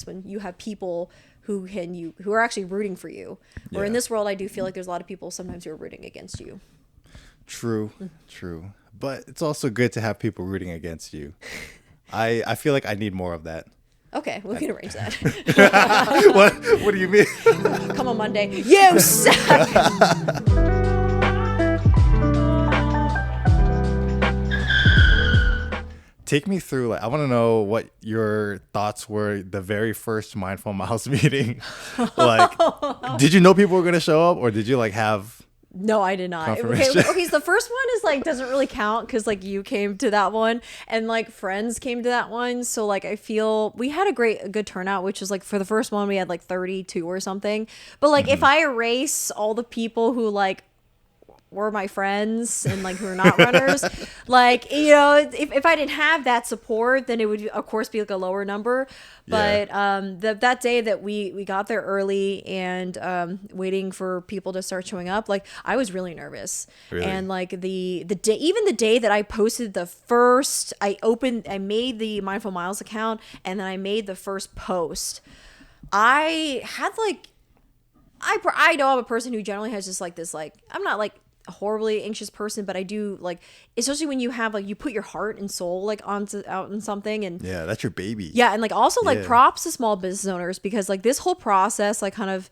when you have people who are actually rooting for you. Or in this world, I do feel like there's a lot of people sometimes who are rooting against you. True. But it's also good to have people rooting against you. I feel like I need more of that. Okay, we can arrange that. What do you mean? Come on Monday. You suck! Take me through, like, I want to know what your thoughts were the very first Mindful Miles meeting. Like, did you know people were going to show up, or did you like have... No, I did not. Okay, so the first one is like doesn't really count because like you came to that one and like friends came to that one. So like I feel we had a good turnout, which is like for the first one we had like 32 or something. But like if I erase all the people who like were my friends and like who are not runners, like, you know, if I didn't have that support, then it would of course be like a lower number. But that day that we got there early and waiting for people to start showing up, like I was really nervous. Really? And like the day that I posted the first, I made the Mindful Miles account and then I made the first post. I had like I know I'm a person who generally has just like this, like I'm not like a horribly anxious person, but I do like, especially when you have like you put your heart and soul like out in something, and yeah, that's your baby. Yeah, and like also like props to small business owners, because like this whole process like kind of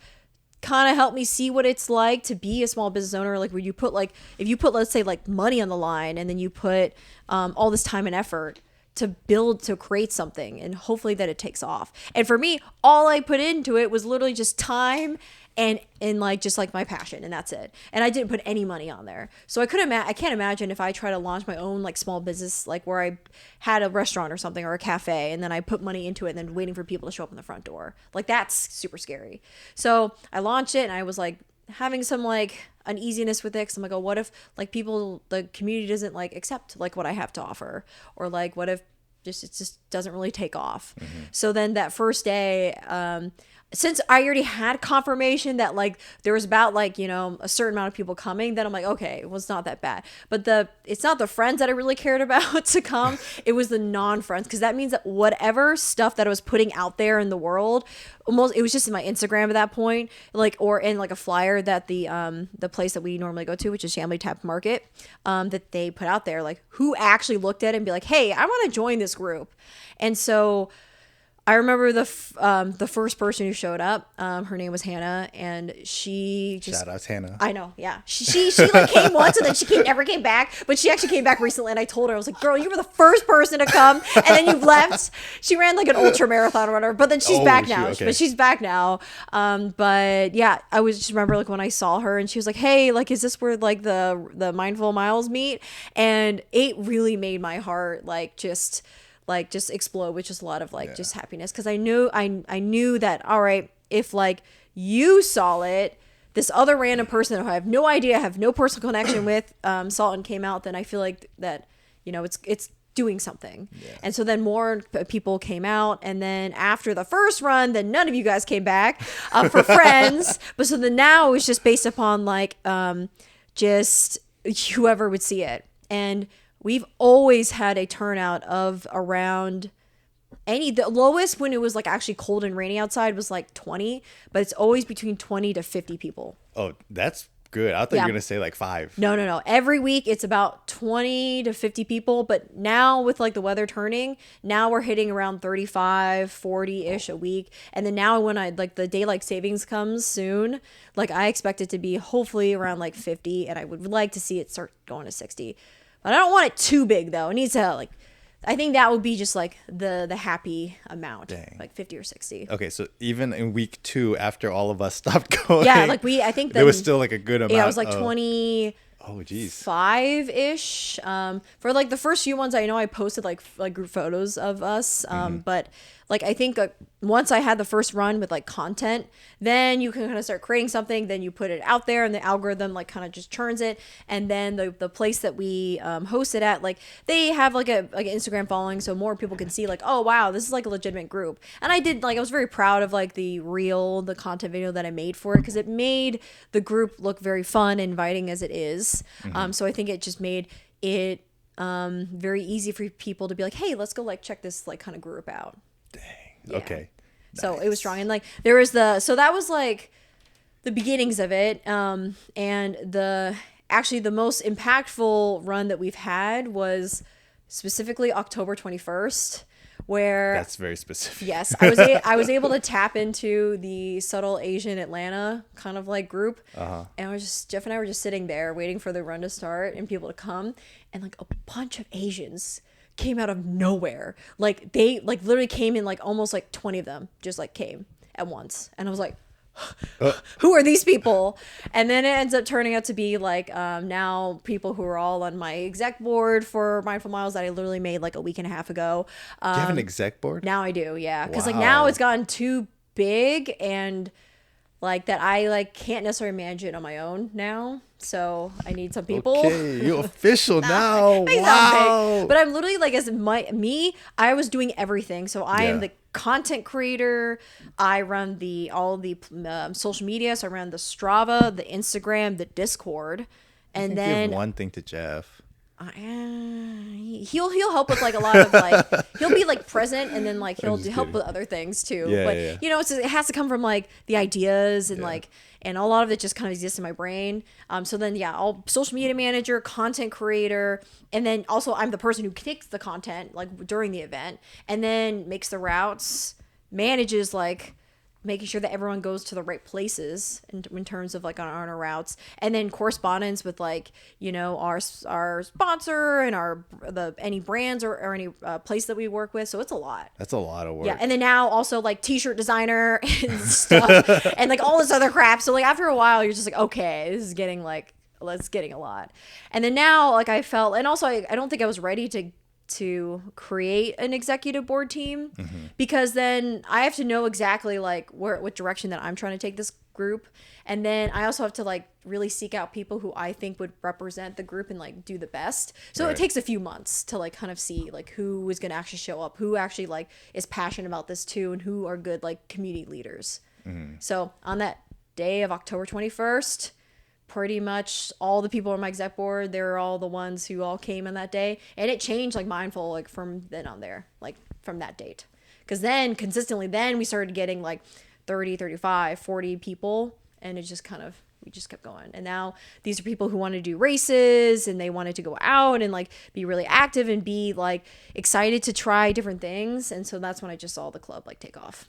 helped me see what it's like to be a small business owner. Like where you put like, if you put let's say like money on the line, and then you put all this time and effort to create something, and hopefully that it takes off. And for me, all I put into it was literally just time and like just like my passion, and that's it. And I didn't put any money on there. So I can't imagine if I try to launch my own like small business, like where I had a restaurant or something or a cafe, and then I put money into it and then waiting for people to show up in the front door. Like that's super scary. So I launched it and I was like having some like uneasiness with it, because I'm like, oh, what if like the community doesn't like accept like what I have to offer, or like what if it just doesn't really take off. Mm-hmm. So then that first day, since I already had confirmation that like there was about like, you know, a certain amount of people coming, then I'm like, okay, well, it's not that bad. But it's not the friends that I really cared about to come. It was the non-friends, because that means that whatever stuff that I was putting out there in the world, almost it was just in my Instagram at that point, like, or in like a flyer that the place that we normally go to, which is Chambly Tap Market, that they put out there, like who actually looked at it and be like, hey, I want to join this group. And so I remember the first person who showed up. Her name was Hannah, and she just... Shout out to Hannah. I know, yeah. She like came once, and then she never came back. But she actually came back recently, and I told her, I was like, "Girl, you were the first person to come, and then you left." She ran like an ultra marathon or whatever, but then she's back now. Okay. But she's back now. But yeah, I was just remember like when I saw her, and she was like, "Hey, like, is this where like the Mindful Miles meet?" And it really made my heart just explode with just a lot of like just happiness, because I knew that, all right, if like you saw it, this other random person who I have no idea, have no personal connection with, saw it and came out, then I feel like that, you know, it's doing something. And so then more people came out, and then after the first run, then none of you guys came back for friends, but so then now it's just based upon like just whoever would see it. And we've always had a turnout of around the lowest when it was like actually cold and rainy outside was like 20, but it's always between 20 to 50 people. Oh, that's good. I thought you were going to say like 5. No. Every week it's about 20 to 50 people, but now with like the weather turning, now we're hitting around 35, 40-ish a week. And then now when the daylight savings comes soon, like I expect it to be hopefully around like 50, and I would like to see it start going to 60. But I don't want it too big though. It needs to like, I think that would be just like the happy amount. Dang. Like 50 or 60. Okay, so even in week 2, after all of us stopped going, yeah, like I think there was still like a good amount. Yeah, it was like 20. Oh geez. 5-ish. For like the first few ones, I know I posted like group photos of us. But like I think once I had the first run with like content, then you can kind of start creating something. Then you put it out there, and the algorithm like kind of just churns it. And then the place that we hosted at, like they have like an Instagram following, so more people can see like, oh wow, this is like a legitimate group. And I was very proud of like the content video that I made for it, because it made the group look very fun, inviting as it is. So I think it just made it very easy for people to be like, hey, let's go like check this like kind of group out. Dang. Yeah. Okay. So it was strong. And like there was so that was like the beginnings of it. And actually the most impactful run that we've had was specifically October 21st, where That's very specific. yes, I was able to tap into the Subtle Asian Atlanta kind of like group. And Jeff and I were just sitting there waiting for the run to start and people to come, and like a bunch of Asians came out of nowhere. Like they like literally came in, like almost like 20 of them just like came at once. And I was like, who are these people? And then it ends up turning out to be like now people who are all on my exec board for Mindful Miles that I literally made like a week and a half ago. Do you have an exec board? Now I do, yeah. Because like Wow. now it's gotten too big and like that I like can't necessarily manage it on my own now. So I need some people. Okay, you're official now. May sound Wow. big, but I'm literally like I was doing everything. So I am Yeah. the content creator. I run all the social media. So I run the Strava, the Instagram, the Discord, and then give one thing to Jeff. he'll help with like a lot of like he'll be like present, and then like he'll just help kidding. with other things too. Yeah, But yeah. you know, it has to come from like the ideas and Yeah. like, and a lot of it just kind of exists in my brain. So then yeah, I'll social media manager, content creator, and then also I'm the person who takes the content like during the event and then makes the routes, manages like making sure that everyone goes to the right places in terms of like on our routes, and then correspondence with like, you know, our sponsor and any brands or any place that we work with. So it's a lot. That's a lot of work. Yeah, and then now also like t-shirt designer and stuff and like all this other crap. So like after a while you're just like, okay, this is getting like, it's getting a lot. And then now like I felt, and also I don't think I was ready to create an executive board team, because then I have to know exactly like what direction that I'm trying to take this group, and then I also have to like really seek out people who I think would represent the group and like do the best. So Right. it takes a few months to like kind of see like who is going to actually show up, who actually like is passionate about this too, and who are good like community leaders. So on that day of October 21st, pretty much all the people on my exec board, they're all the ones who all came on that day, and it changed like Mindful like from then on there, like from that date, because then consistently then we started getting like 30, 35, 40 people, and it just kind of, we just kept going. And now these are people who want to do races, and they wanted to go out and like be really active and be like excited to try different things. And so that's when I just saw the club like take off.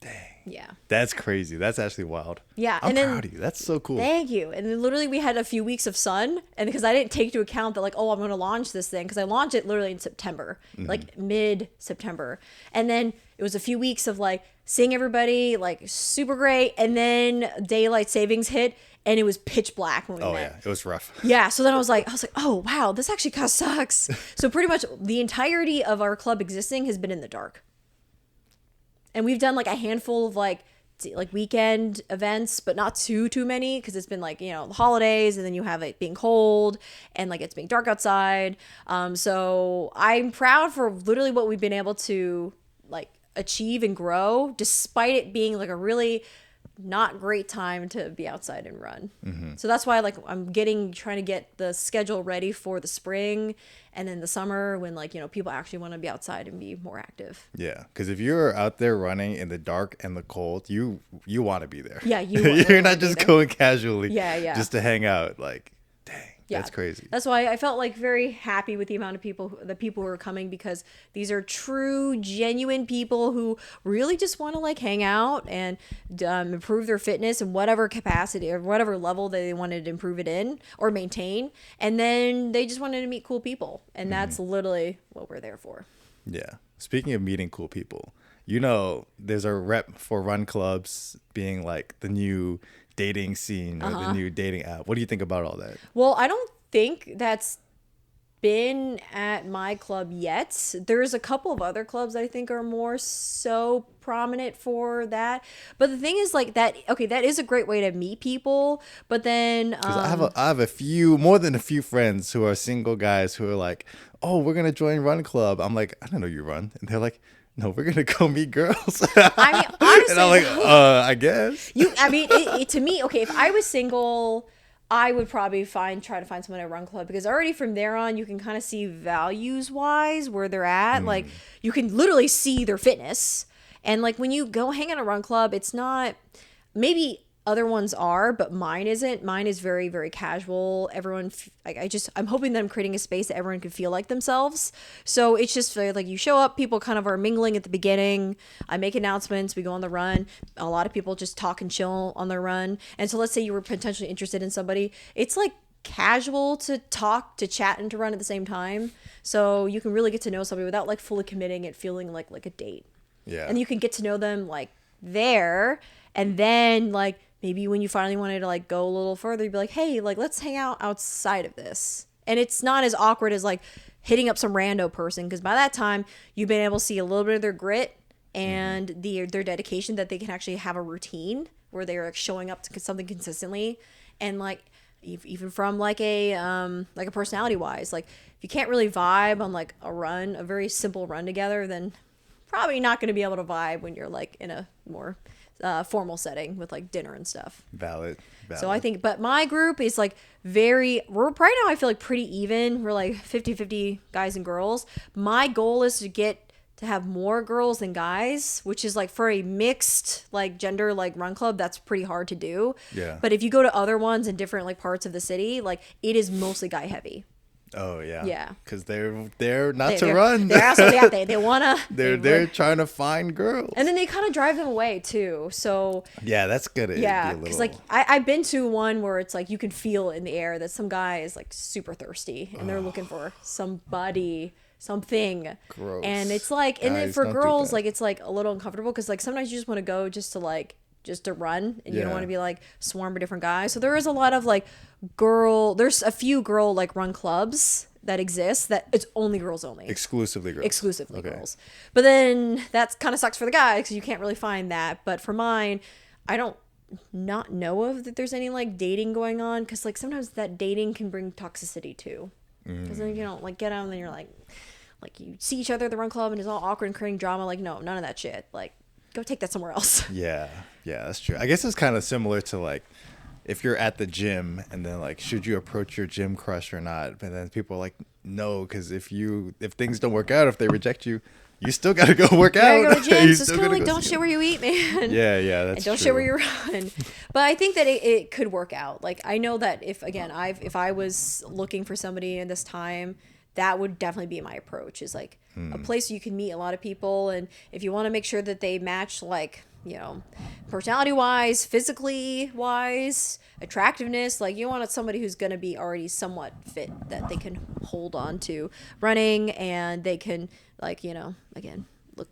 Dang. Yeah. That's crazy. That's actually wild. Yeah, I'm and then- proud of you. That's so cool. Thank you. And then literally we had a few weeks of sun, and because I didn't take into account that like, oh, I'm going to launch this thing, because I launched it literally in September, like mid-September. And then it was a few weeks of like seeing everybody like super great, and then daylight savings hit and it was pitch black when we Oh met. yeah, it was rough. Yeah, so then I was like, oh wow, this actually kind of sucks. So pretty much the entirety of our club existing has been in the dark. And we've done like a handful of like weekend events, but not too many, because it's been like, you know, the holidays, and then you have it being cold and like it's being dark outside. So I'm proud for literally what we've been able to like achieve and grow, despite it being like a really not great time to be outside and run. So that's why like I'm trying to get the schedule ready for the spring and then the summer, when like, you know, people actually want to be outside and be more active. Yeah, because if you're out there running in the dark and the cold, you want to be there. Yeah, you you're wanna not be just there. going casually. Yeah. Just to hang out. Like, dang, Yeah, that's crazy. That's why I felt like very happy with the amount of people, the people who are coming, because these are true, genuine people who really just want to like hang out and improve their fitness in whatever capacity or whatever level they wanted to improve it in or maintain. And then they just wanted to meet cool people. And that's literally what we're there for. Yeah. Speaking of meeting cool people, you know, there's a rep for run clubs being like the new dating scene or the new dating app. What do you think about all that? Well, I don't think that's been at my club yet. There's a couple of other clubs I think are more so prominent for that. But the thing is like that, okay, that is a great way to meet people. But then Because I have a few, more than a few friends who are single guys who are like, oh, we're going to join run club. I'm like, I don't know you run. And they're like, no, we're going to go meet girls. I mean, honestly, and I'm like, I guess. to me, okay, if I was single, I would probably try to find someone at Run Club, because already from there on, you can kind of see values wise where they're at. Like you can literally see their fitness, And like when you go hang at a run club, it's not, maybe other ones are, but mine isn't. Mine is very, very casual. Everyone, I'm hoping that I'm creating a space that everyone can feel like themselves. So it's just like you show up, people kind of are mingling at the beginning. I make announcements, we go on the run. A lot of people just talk and chill on their run. And so let's say you were potentially interested in somebody. It's like casual to talk, to chat, and to run at the same time. So you can really get to know somebody without like fully committing it, feeling like a date. Yeah. And you can get to know them like there, and then like maybe when you finally wanted to like go a little further, you'd be like, hey, like let's hang out outside of this. And it's not as awkward as like hitting up some rando person, because by that time you've been able to see a little bit of their grit and their dedication, that they can actually have a routine where they're like showing up to something consistently. And like even from like a personality wise, like if you can't really vibe on like a very simple run together, then probably not going to be able to vibe when you're like in a more formal setting with like dinner and stuff. Valid. So I think, but my group is like we're right now I feel like pretty even. We're like 50-50 guys and girls. My goal is to get to have more girls than guys, which is like for a mixed like gender like run club, that's pretty hard to do. Yeah. But if you go to other ones in different like parts of the city, like it is mostly guy heavy. Oh yeah. Yeah. Because they're not to run. They're also they wanna. They're trying to find girls. And then they kind of drive them away too. So yeah, that's good. Yeah, because like I've been to one where it's like you can feel in the air that some guy is like super thirsty and they're looking for somebody, something. Gross. And it's like, and then for girls, like it's like a little uncomfortable because like sometimes you just want to go just to run, and you don't want to be like swarm of different guys. So there is a lot of like there's a few girl like run clubs that exist that it's only girls only. Exclusively girls. But then that kind of sucks for the guy because you can't really find that. But for mine, I don't not know of that there's any like dating going on, because like sometimes that dating can bring toxicity too. Because then you don't like get out and then you're like you see each other at the run club and it's all awkward and creating drama. Like no, none of that shit. Like go take that somewhere else. Yeah, that's true. I guess it's kind of similar to like if you're at the gym and then like should you approach your gym crush or not, but then people are like no, because if things don't work out, if they reject you, you still gotta go work out. You gotta go to gym. So it's kind of like don't shit where you eat, man. Yeah, that's and don't shit where you run. But I think that it could work out. Like I know that if I was looking for somebody in this time, that would definitely be my approach, is like a place you can meet a lot of people. And if you want to make sure that they match, like, you know, personality wise, physically wise, attractiveness, like you want somebody who's going to be already somewhat fit, that they can hold on to running, and they can, like, you know, again, look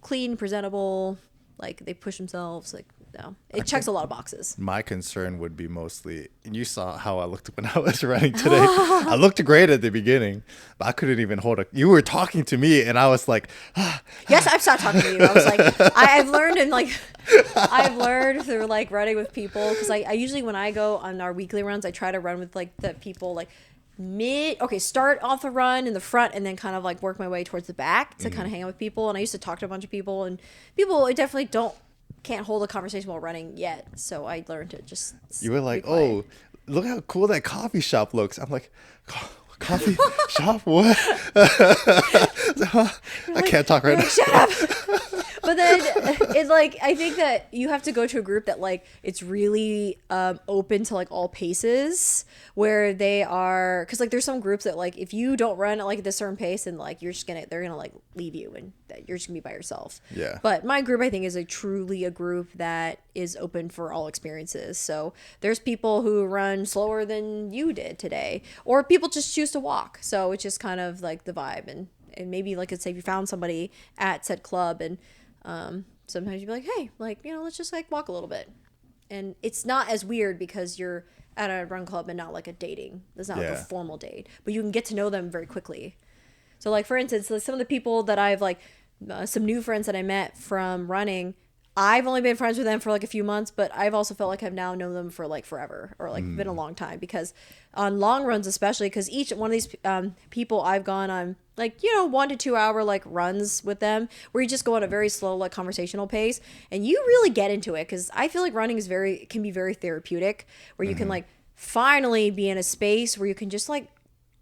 clean, presentable, like they push themselves, like, no, it checks a lot of boxes. My concern would be mostly, and you saw how I looked when I was running today. I looked great at the beginning, but I couldn't even you were talking to me and I was like, yes, I've stopped talking to you. I was like, I've learned through like running with people, because I usually, when I go on our weekly runs, I try to run with like the people like start off the run in the front and then kind of like work my way towards the back to kind of hang out with people. And I used to talk to a bunch of people, and people definitely can't hold a conversation while running yet. So I learned to just. You were like, oh, look how cool that coffee shop looks. I'm like, coffee shop? What? I can't talk right now. Shut up. But then it's like, I think that you have to go to a group that like it's really open to like all paces, where they are, because like there's some groups that like if you don't run at like this certain pace, and like they're gonna like leave you and you're just gonna be by yourself. Yeah. But my group, I think, is truly a group that is open for all experiences. So there's people who run slower than you did today, or people just choose to walk. So it's just kind of like the vibe, and maybe like let's say if you found somebody at said club, and sometimes you'd be like, hey, like, you know, let's just like walk a little bit. And it's not as weird because you're at a run club and not like a dating. It's not like a formal date, but you can get to know them very quickly. So like, for instance, like some of the people that I've like, some new friends that I met from running, I've only been friends with them for like a few months, but I've also felt like I've now known them for like forever, or like been a long time, because on long runs, especially, because each one of these people I've gone on like, you know, 1 to 2 hour like runs with them, where you just go at a very slow like conversational pace, and you really get into it, because I feel like running can be very therapeutic, where you can like finally be in a space where you can just like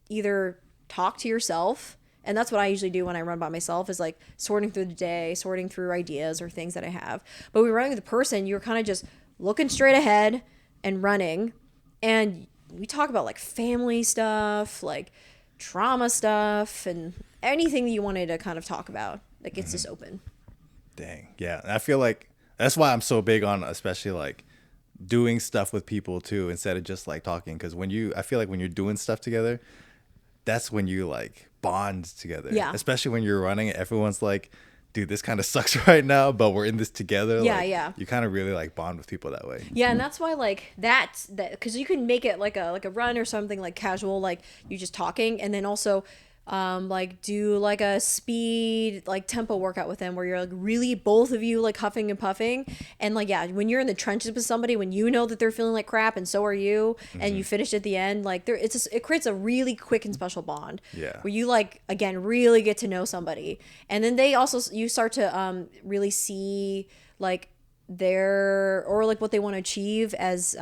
either talk to yourself, And that's what I usually do when I run by myself, is like sorting through the day, sorting through ideas or things that I have. But when you're running with a person, you're kind of just looking straight ahead and running. And we talk about like family stuff, like trauma stuff, and anything that you wanted to kind of talk about. Like it's just open. Dang. Yeah. I feel like that's why I'm so big on, especially like doing stuff with people too, instead of just like talking. Because I feel like when you're doing stuff together, that's when you like bond together. Yeah. Especially when you're running, everyone's like, dude, this kind of sucks right now, but we're in this together. Yeah, like, yeah. You kind of really like bond with people that way. Yeah, and that's why like that because you can make it like a run or something like casual, like you just talking, and then also like do like a speed like tempo workout with them where you're like really both of you like huffing and puffing, and like yeah, when you're in the trenches with somebody, when you know that they're feeling like crap and so are you, and you finish at the end, like it creates a really quick and special bond. Yeah. Where you like again really get to know somebody, and then you start to really see like their or like what they want to achieve as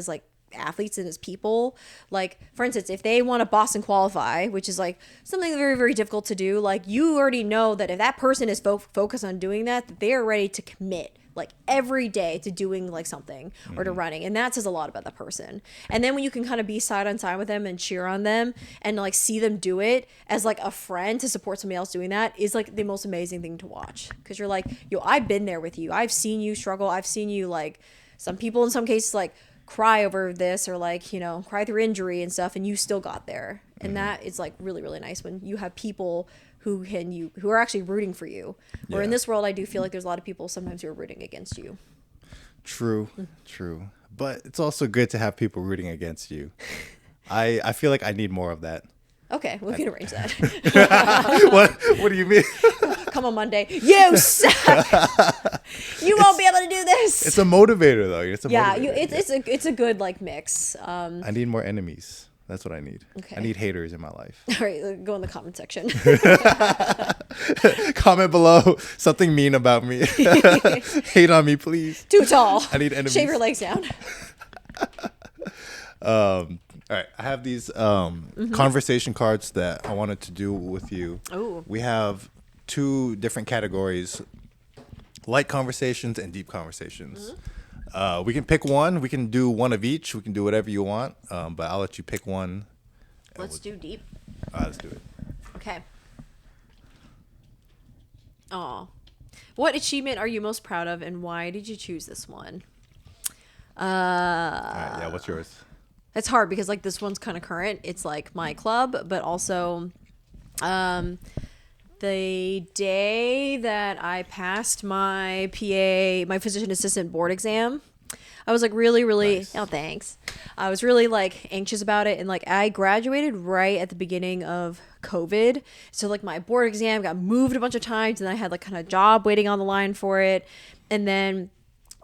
like athletes and as people. Like for instance, if they want to Boston qualify, which is like something very, very difficult to do, like you already know that if that person is focused on doing that they are ready to commit like every day to doing like something or to running, and that says a lot about that person. And then when you can kind of be side on side with them and cheer on them and like see them do it as like a friend to support somebody else doing that is like the most amazing thing to watch, because you're like, yo, I've been there with you, I've seen you struggle, I've seen you like some people in some cases like cry over this or like, you know, cry through injury and stuff, and you still got there. And that is like really, really nice when you have people who are actually rooting for you. Or in this world, I do feel like there's a lot of people sometimes who are rooting against you. True. But it's also good to have people rooting against you. I feel like I need more of that. Okay, we can arrange that. What do you mean? Come on Monday. You suck. You won't be able to do this. It's a motivator though. It's a good like mix. I need more enemies. That's what I need. Okay. I need haters in my life. All right, go in the comment section. Comment below something mean about me. Hate on me, please. Too tall. I need enemies. Shave your legs down. All right, I have these conversation cards that I wanted to do with you. Oh. We have 2 different categories: light conversations and deep conversations. We can pick one. We can do one of each. We can do whatever you want, but I'll let you pick one. Let's do deep. All right, let's do it. Okay. Aw. What achievement are you most proud of, and why did you choose this one? All right, yeah, what's yours? It's hard because like this one's kind of current. It's like my club, but also the day that I passed my my physician assistant board exam, I was like really, Nice. oh, thanks. I was really like anxious about it. And like I graduated right at the beginning of COVID. So like my board exam got moved a bunch of times, and I had like kind of job waiting on the line for it. And then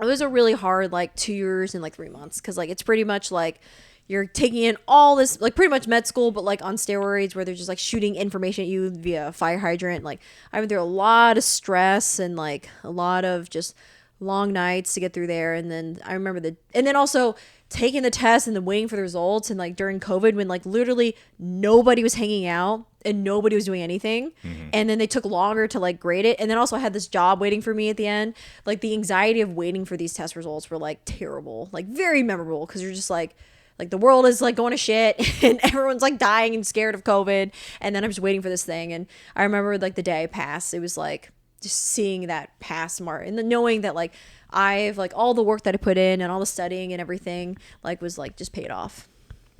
it was a really hard like 2 years and like 3 months. Cause like it's pretty much like you're taking in all this, like pretty much med school, but like on steroids, where they're just like shooting information at you via fire hydrant. Like I went through a lot of stress and like a lot of just long nights to get through there. And then I remember and then also taking the test and then waiting for the results. And like during COVID, when like literally nobody was hanging out and nobody was doing anything. And then they took longer to like grade it. And then also I had this job waiting for me at the end. Like the anxiety of waiting for these test results were like terrible, like very memorable. Cause you're just like the world is like going to shit and everyone's like dying and scared of COVID. And then I'm just waiting for this thing. And I remember like the day I passed, it was like just seeing that pass mark and then knowing that like I've like all the work that I put in and all the studying and everything like was like just paid off.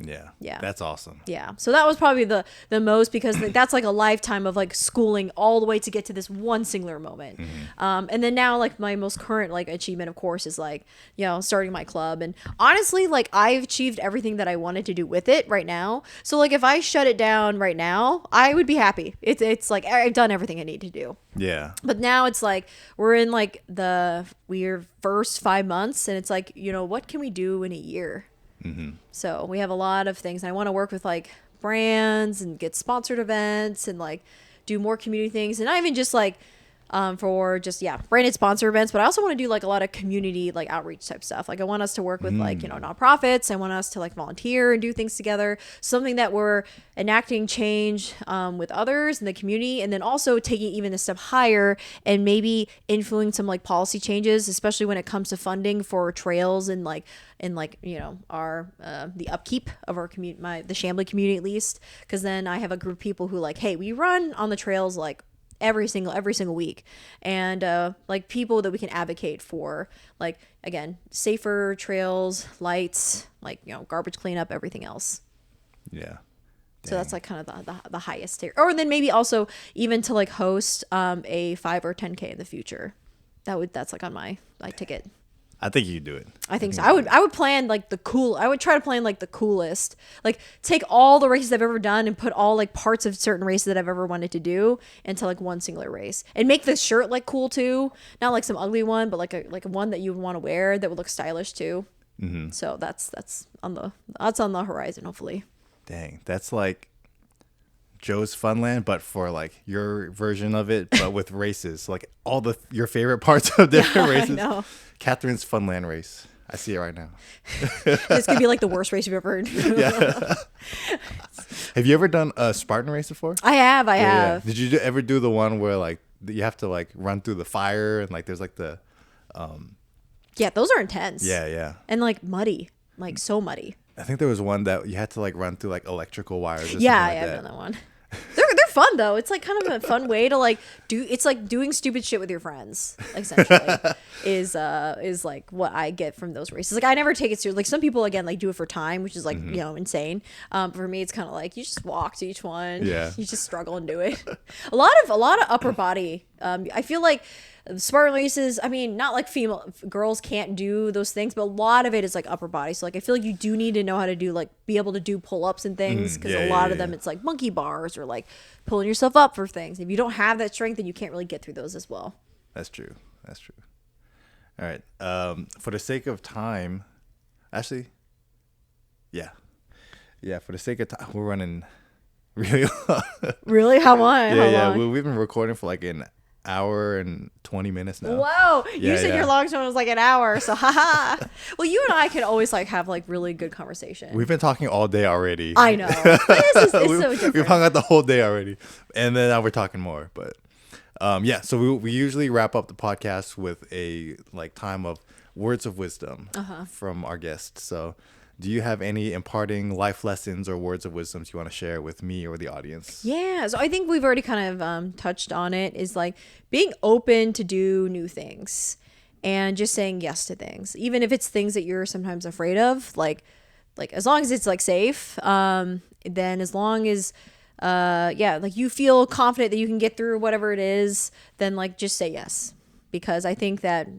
Yeah. That's awesome. Yeah. So that was probably the most, because that's like a lifetime of like schooling all the way to get to this one singular moment. And then now like my most current like achievement, of course, is like, you know, starting my club. And honestly, like I've achieved everything that I wanted to do with it right now. So like if I shut it down right now, I would be happy. It's like I've done everything I need to do. Yeah. But now it's like we're in like we're first 5 months, and it's like, you know, what can we do in a year? So we have a lot of things. I want to work with like brands and get sponsored events and like do more community things, and not even just like for just branded sponsor events, but I also want to do like a lot of community like outreach type stuff. Like I want us to work with like nonprofits. I want us to like volunteer and do things together, something that we're enacting change with others in the community, and then also taking even a step higher and maybe influencing some like policy changes, especially when it comes to funding for trails and our the upkeep of our community, the Chambly community at least, because then I have a group of people who like, hey, we run on the trails like every single week, and like people that we can advocate for, like again, safer trails, lights, like garbage cleanup, everything else. Yeah. So that's like kind of the highest tier. Or then maybe also even to like host a 5 or 10K in the future. That's like on my ticket. I think you could do it. I think so. I would plan like I would try to plan like the coolest, like take all the races I've ever done and put all like parts of certain races that I've ever wanted to do into like one singular race, and make the shirt like cool too, not like some ugly one, but like a one that you would want to wear that would look stylish too. Mm-hmm. So that's on the horizon, hopefully. Dang, that's like Joe's Funland, but for like your version of it, but with races, like all your favorite parts of different races. I know. Kathryn's Funland race. I see it right now. This could be like the worst race you've ever heard. Yeah. Have you ever done a Spartan race before? I have. Yeah. Did you ever do the one where like you have to like run through the fire and like there's like the Yeah, those are intense. Yeah. And like muddy, like so muddy. I think there was one that you had to like run through like electrical wires. Or yeah, something like I've done that one. They're fun though. It's like kind of a fun way to like do. It's like doing stupid shit with your friends. Essentially, is like what I get from those races. Like I never take it seriously. Like some people again like do it for time, which is like insane. But for me, it's kind of like you just walk to each one. Yeah, you just struggle and do it. a lot of upper body. I feel like Spartan races, I mean, not like girls can't do those things, but a lot of it is like upper body. So like I feel like you do need to know how to do like be able to do pull-ups and things, because a lot of them it's like monkey bars or like pulling yourself up for things. If you don't have that strength, then you can't really get through those as well. That's true. All right. For the sake of time, actually, yeah, for the sake of time, we're running really long. Really? How long? Yeah. We've been recording for like an hour and 20 minutes now. Whoa, you said your longest one was like an hour, so haha. Well, you and I could always like have like really good conversation. We've been talking all day already. I know. It's so different. We've hung out the whole day already, and then now we're talking more. But so we usually wrap up the podcast with a like time of words of wisdom from our guests. So do you have any imparting life lessons or words of wisdoms you want to share with me or the audience? Yeah, so I think we've already kind of touched on it, is like being open to do new things and just saying yes to things, even if it's things that you're sometimes afraid of, like as long as it's like safe, then as long as like you feel confident that you can get through whatever it is, then like just say yes, because I think that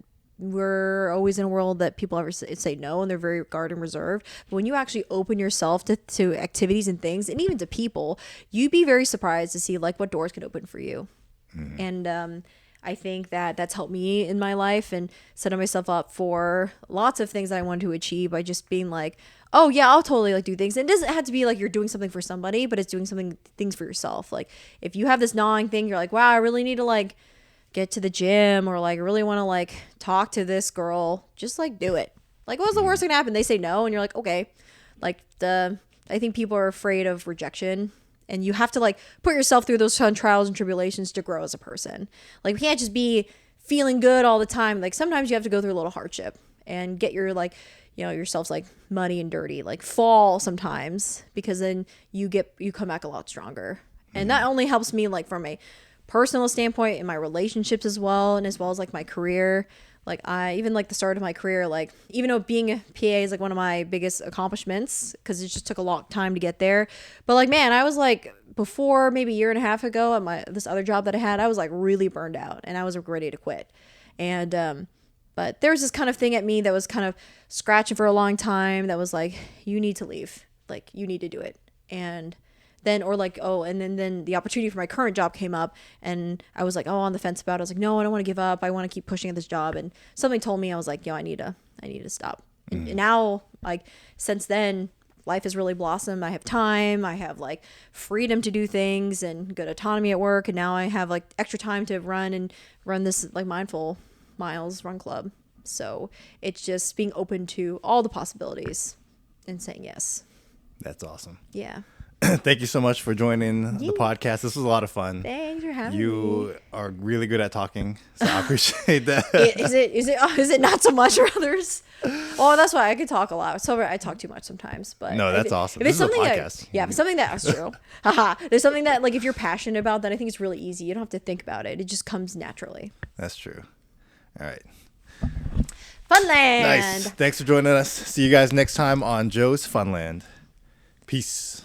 we're always in a world that people ever say no, and they're very guard and reserved. But when you actually open yourself to activities and things, and even to people, you'd be very surprised to see like what doors can open for you. And I think that that's helped me in my life and setting myself up for lots of things that I wanted to achieve by just being like, oh yeah, I'll totally like do things. And it doesn't have to be like you're doing something for somebody, but it's doing things for yourself. Like if you have this gnawing thing, you're like, wow, I really need to like get to the gym, or like really want to like talk to this girl, just like do it. Like what's the worst that can happen? They say no, and you're like, okay. Like I think people are afraid of rejection, and you have to like put yourself through those trials and tribulations to grow as a person. Like we can't just be feeling good all the time. Like sometimes you have to go through a little hardship and get your like yourselves like muddy and dirty, like fall sometimes, because then you come back a lot stronger. And that only helps me like from a personal standpoint in my relationships as well, and as well as like my career. Like I even like the start of my career, like even though being a PA is like one of my biggest accomplishments, because it just took a long time to get there, but like man, I was like before maybe a year and a half ago at this other job that I had, I was like really burned out and I was ready to quit. And but there was this kind of thing at me that was kind of scratching for a long time that was like, you need to leave, like you need to do it. And then the opportunity for my current job came up, and I was like, on the fence about it. I was like, no, I don't want to give up. I want to keep pushing at this job. And something told me, I was like, I need to stop. And now, like since then, life has really blossomed. I have time. I have like freedom to do things and good autonomy at work. And now I have like extra time to run this like mindful miles run club. So it's just being open to all the possibilities and saying yes. That's awesome. Yeah. Thank you so much for joining the podcast. This was a lot of fun. Thanks for having me. You are really good at talking, so I appreciate that. Is it not so much for others? Oh, that's why I could talk a lot. So I talk too much sometimes, but No, that's awesome. If it's This is a something podcast. if it's something that's true. Haha. There's something that like if you're passionate about that, I think it's really easy. You don't have to think about it. It just comes naturally. That's true. All right. Funland. Nice. Thanks for joining us. See you guys next time on Joe's Funland. Peace.